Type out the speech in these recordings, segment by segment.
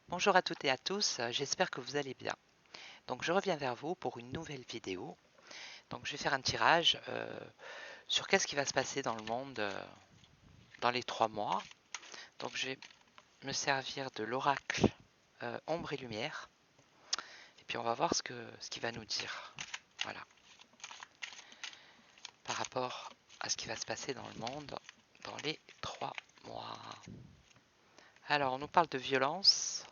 Bonjour à toutes et à tous, j'espère que vous allez bien. Donc je reviens vers vous pour une nouvelle vidéo. Donc je vais faire un tirage sur qu'est-ce qui va se passer dans le monde dans les 3 mois. Donc je vais me servir de l'oracle ombre et lumière. Et puis on va voir ce qu'il va nous dire. Voilà. Par rapport à ce qui va se passer dans le monde dans les 3 mois. Alors on nous parle de violence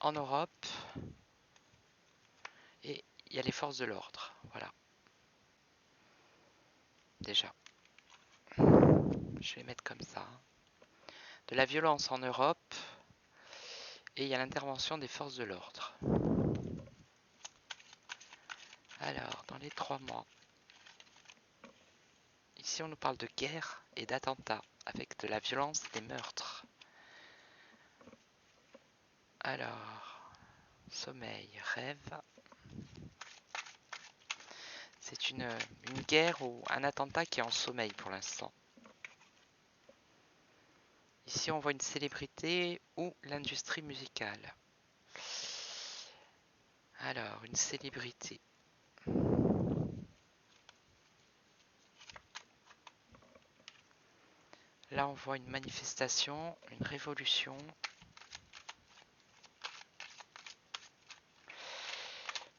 en Europe. Et il y a les forces de l'ordre. Voilà. Déjà. Je vais mettre comme ça. De la violence en Europe et il y a l'intervention des forces de l'ordre. Alors, dans les 3 mois, ici on nous parle de guerre et d'attentats avec de la violence et des meurtres. Alors, sommeil, rêve. C'est une guerre ou un attentat qui est en sommeil pour l'instant. Ici on voit une célébrité ou l'industrie musicale. Alors, une célébrité. Là, on voit une manifestation, une révolution.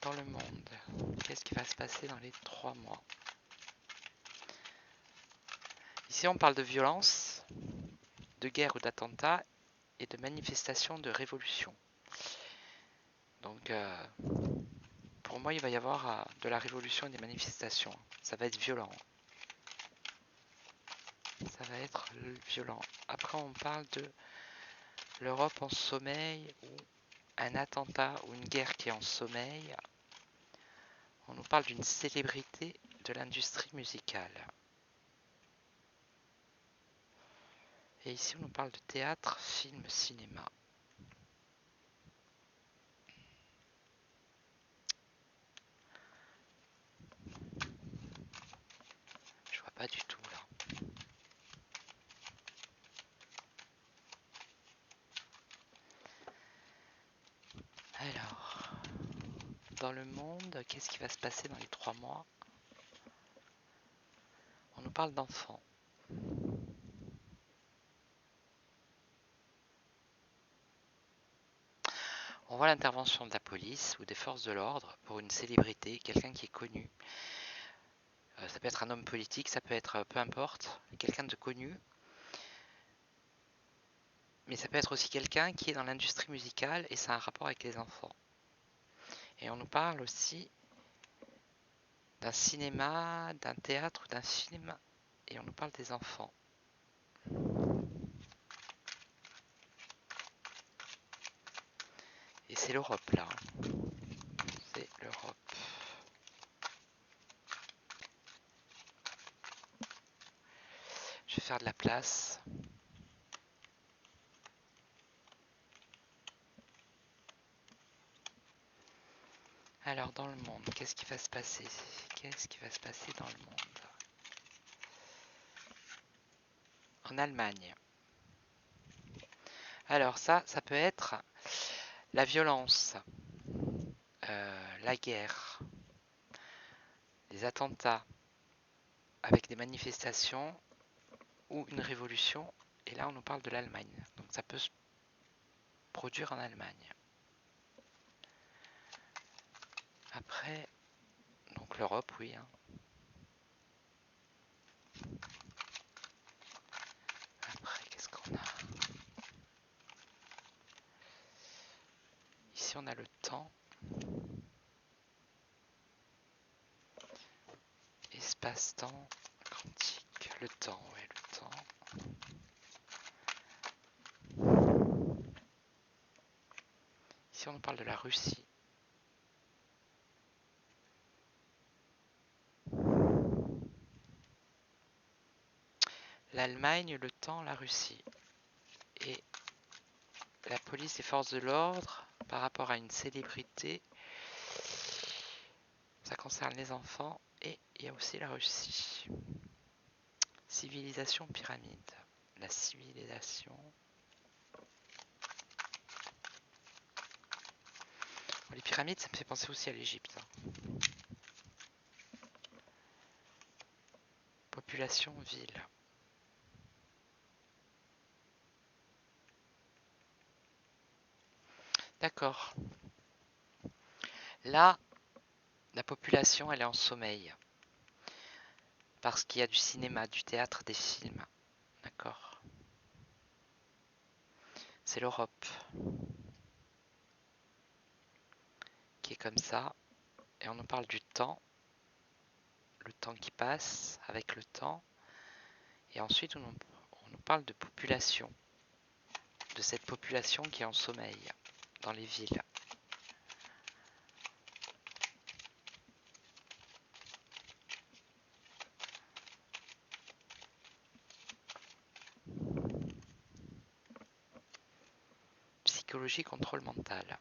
Dans le monde, qu'est-ce qui va se passer dans les 3 mois? Ici, on parle de violence, de guerre ou d'attentat et de manifestation de révolution. Donc, pour moi, il va y avoir de la révolution et des manifestations. Ça va être violent. Ça va être violent. Après, on parle de l'Europe en sommeil ou un attentat ou une guerre qui est en sommeil. On nous parle d'une célébrité de l'industrie musicale. Et ici, on nous parle de théâtre, film, cinéma. Je vois pas du tout là. Alors, dans le monde, qu'est-ce qui va se passer dans les 3 mois? On nous parle d'enfants. On voit l'intervention de la police ou des forces de l'ordre pour une célébrité, quelqu'un qui est connu. Ça peut être un homme politique, ça peut être peu importe, quelqu'un de connu. Mais ça peut être aussi quelqu'un qui est dans l'industrie musicale et ça a un rapport avec les enfants. Et on nous parle aussi d'un cinéma, d'un théâtre ou d'un film et on nous parle des enfants. Et c'est l'Europe là. C'est l'Europe. Je vais faire de la place. Alors dans le monde, qu'est-ce qui va se passer? Qu'est-ce qui va se passer dans le monde? En Allemagne. Alors ça peut être la violence, la guerre, des attentats avec des manifestations ou une révolution. Et là, on nous parle de l'Allemagne. Donc ça peut se produire en Allemagne. Après, donc l'Europe, oui. Après, qu'est-ce qu'on a? Ici, on a le temps. Espace-temps, quantique, le temps, ouais, le temps. Ici, on nous parle de la Russie. L'Allemagne, le temps, la Russie. Et la police et forces de l'ordre par rapport à une célébrité. Ça concerne les enfants et il y a aussi la Russie. Civilisation pyramide. La civilisation. Les pyramides, ça me fait penser aussi à l'Égypte. Population, ville. D'accord. Là, la population, elle est en sommeil. Parce qu'il y a du cinéma, du théâtre, des films. D'accord. C'est l'Europe qui est comme ça. Et on nous parle du temps. Le temps qui passe avec le temps. Et ensuite, on nous parle de population. De cette population qui est en sommeil dans les villes. Psychologie, contrôle mental.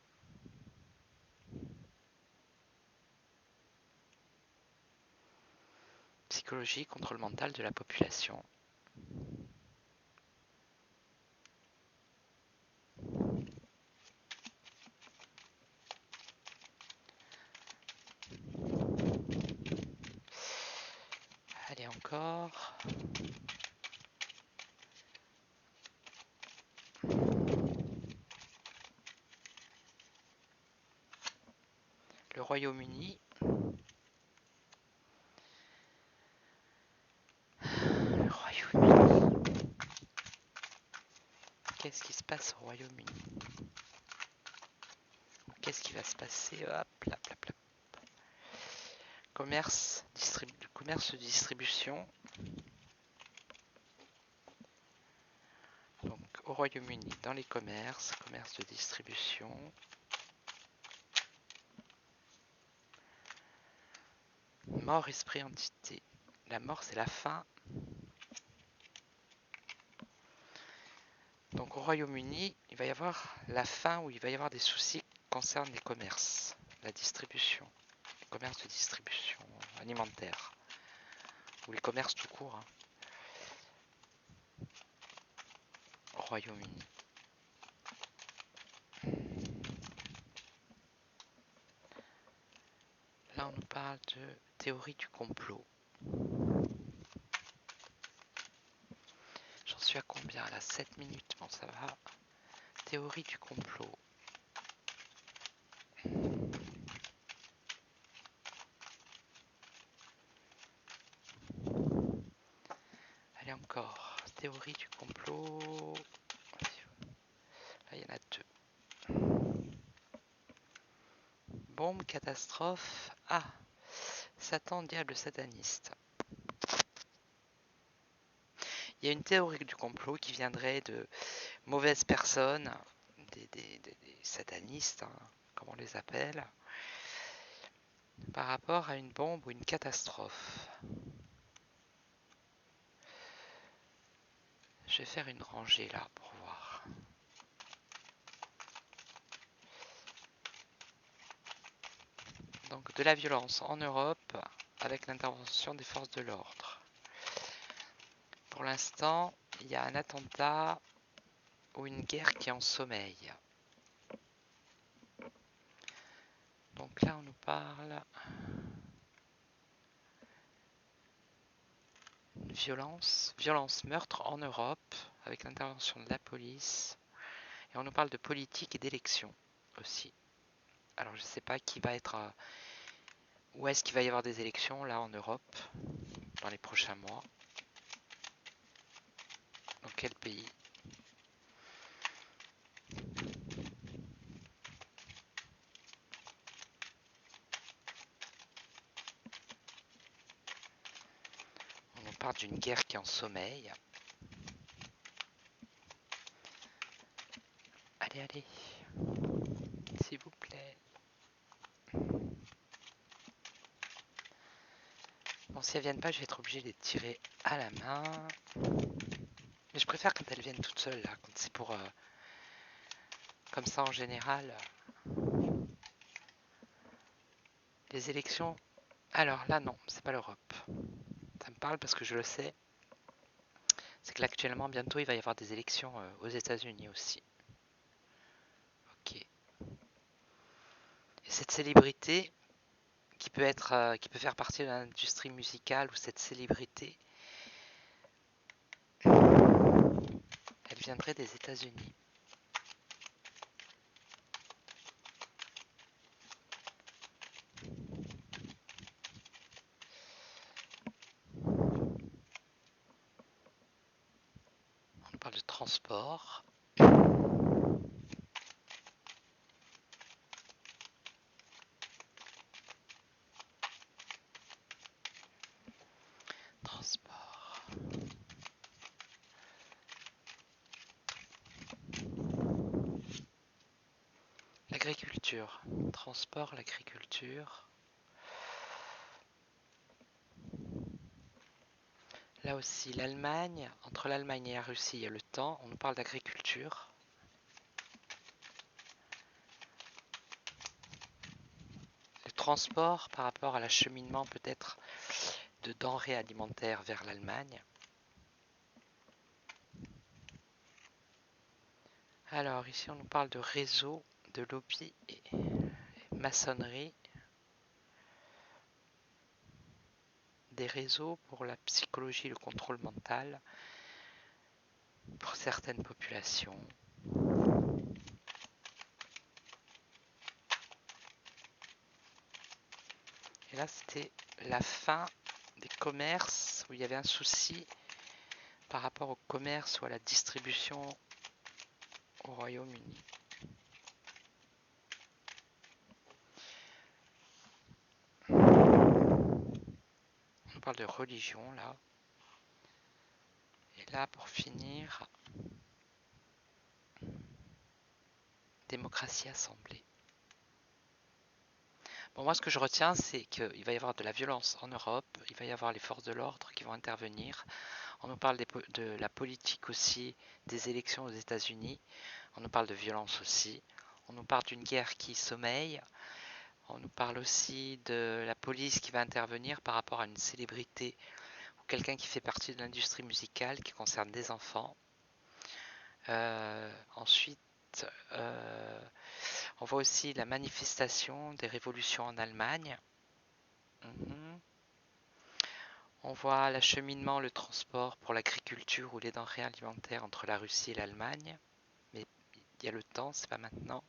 Psychologie, contrôle mental de la population. Allez, encore. Le Royaume-Uni. Le Royaume-Uni. Qu'est-ce qui se passe au Royaume-Uni? Qu'est-ce qui va se passer? Hop, là, là, là. Commerce, distribution. Donc au Royaume-Uni, dans les commerces, commerce de distribution. Mort, esprit, entité. La mort, c'est la fin. Donc au Royaume-Uni, il va y avoir la fin où il va y avoir des soucis qui concernent les commerces, la distribution, les commerces de distribution alimentaire, ou les commerces tout court, hein, au Royaume-Uni. Là, on nous parle de théorie du complot. J'en suis à combien là? 7 minutes, bon ça va. Théorie du complot. Allez encore. Théorie du complot. Là, il y en a deux. Bombe, catastrophe. Ah, Satan, diable sataniste. Il y a une théorie du complot qui viendrait de mauvaises personnes, des satanistes, hein, comme on les appelle, par rapport à une bombe ou une catastrophe. Je vais faire une rangée là pour voir. Donc de la violence en Europe avec l'intervention des forces de l'ordre. Pour l'instant, il y a un attentat ou une guerre qui est en sommeil. Donc là, on nous parle de violence, meurtre en Europe avec l'intervention de la police. Et on nous parle de politique et d'élections aussi. Alors je ne sais pas qui va être... où est-ce qu'il va y avoir des élections là en Europe dans les prochains mois. Dans quel pays? On nous parle d'une guerre qui est en sommeil. Allez, allez. S'il vous plaît. Bon, si elles viennent pas, je vais être obligé de les tirer à la main. Mais je préfère quand elles viennent toutes seules, là, quand c'est pour... comme ça, en général. Les élections... Alors là, non, c'est pas l'Europe. Ça me parle parce que je le sais. C'est que là, actuellement, bientôt, il va y avoir des élections aux États-Unis aussi. Ok. Et cette célébrité qui peut être, qui peut faire partie de l'industrie musicale, ou cette célébrité, elle viendrait des États-Unis. On parle de transport. Transport. L'agriculture. Transport, l'agriculture. Là aussi, l'Allemagne, entre l'Allemagne et la Russie, il y a le temps, on nous parle d'agriculture. Le transport par rapport à l'acheminement peut-être de denrées alimentaires vers l'Allemagne. Alors ici on nous parle de réseau, de lobby et maçonnerie. Des réseaux pour la psychologie, le contrôle mental pour certaines populations. Et là c'était la fin des commerces où il y avait un souci par rapport au commerce ou à la distribution au Royaume-Uni. On parle de religion là. Et là pour finir, démocratie assemblée. Bon, moi ce que je retiens c'est qu'il va y avoir de la violence en Europe, il va y avoir les forces de l'ordre qui vont intervenir. On nous parle de la politique aussi, des élections aux États-Unis. On nous parle de violence aussi. On nous parle d'une guerre qui sommeille. On nous parle aussi de la police qui va intervenir par rapport à une célébrité ou quelqu'un qui fait partie de l'industrie musicale qui concerne des enfants. Ensuite, on voit aussi la manifestation des révolutions en Allemagne. On voit l'acheminement, le transport pour l'agriculture ou les denrées alimentaires entre la Russie et l'Allemagne. Mais il y a le temps, c'est pas maintenant.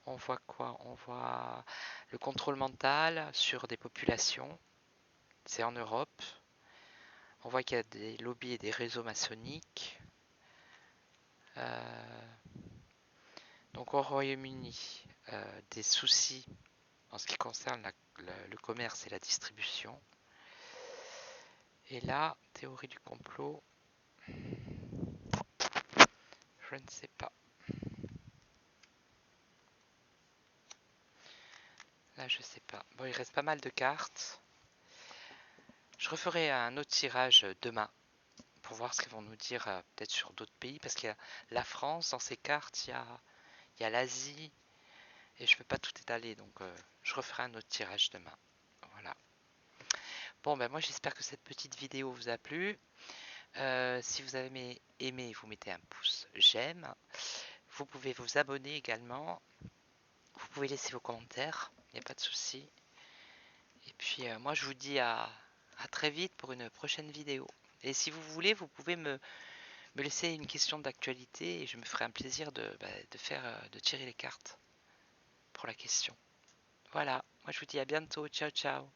On voit quoi? On voit le contrôle mental sur des populations. C'est en Europe. On voit qu'il y a des lobbies et des réseaux maçonniques. Donc au Royaume-Uni, des soucis en ce qui concerne le commerce et la distribution. Et là, théorie du complot, je ne sais pas. Là, je sais pas. Bon, il reste pas mal de cartes. Je referai un autre tirage demain pour voir ce qu'ils vont nous dire peut-être sur d'autres pays, parce qu'il y a la France dans ces cartes, il y a l'Asie, et je ne peux pas tout étaler, donc je referai un autre tirage demain. Voilà. Bon, ben moi j'espère que cette petite vidéo vous a plu. Si vous avez aimé, vous mettez un pouce j'aime. Vous pouvez vous abonner également. Vous pouvez laisser vos commentaires, il n'y a pas de souci. Et puis moi je vous dis à très vite pour une prochaine vidéo. Et si vous voulez, vous pouvez me laisser une question d'actualité et je me ferai un plaisir de tirer les cartes pour la question. Voilà, moi je vous dis à bientôt, ciao ciao.